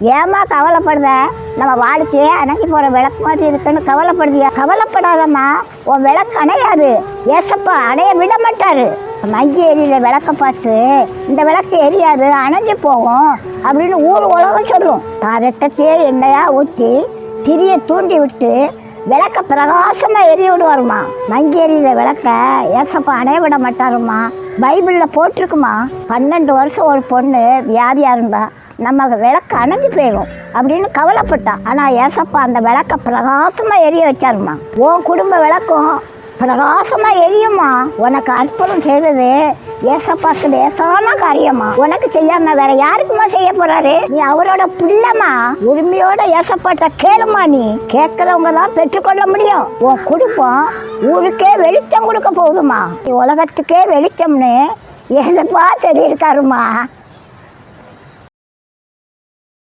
ஏமா கவலைப்படுத? நம்ம வாழ்க்கையே அணைக்கி போகிற விளக்கு மாதிரி இருக்குன்னு கவலைப்படுதியா? கவலைப்படாதம்மா, உன் விளக்கு அணையாது. ஏசப்பா அணைய விட மாட்டாரு. மங்கி எரியில விளக்க பார்த்து இந்த விளக்கு எரியாது, அணைஞ்சு போகும் அப்படின்னு ஊர் உலகம் சொல்லும். தான் ரத்தத்தையே எண்ணெயா ஊற்றி திரிய தூண்டி விட்டு விளக்க பிரகாசமா எரிய விடுவாருமா. மங்கி எரியில விளக்க ஏசப்பா அணைய விட மாட்டாருமா. பைபிளில் போட்டிருக்குமா, 12 வருஷம் ஒரு பொண்ணு வியாதியா இருந்தா நம்ம விளக்கு அணைஞ்சு போயிடும் அப்படின்னு கவலைப்பட்டான். ஆனால் ஏசப்பா அந்த விளக்க பிரகாசமாக எரிய வச்சாருமா. உன் குடும்ப விளக்கும் பிரகாசமாக எரியுமா. உனக்கு அற்புதம் செய்கிறது ஏசப்பாக்கு லேசான காரியமா. உனக்கு செய்யாம வேற யாருக்குமா செய்ய போறாரு? நீ அவரோட பிள்ளைமா. உரிமையோட ஏசப்பாட்ட கேளுமா. நீ கேட்கறவங்க தான் பெற்றுக்கொள்ள முடியும். உன் குடும்பம் ஊருக்கே வெளிச்சம் கொடுக்க போகுதுமா. உலகத்துக்கே வெளிச்சம்னு ஏசப்பா சொல்லியிருக்காருமா.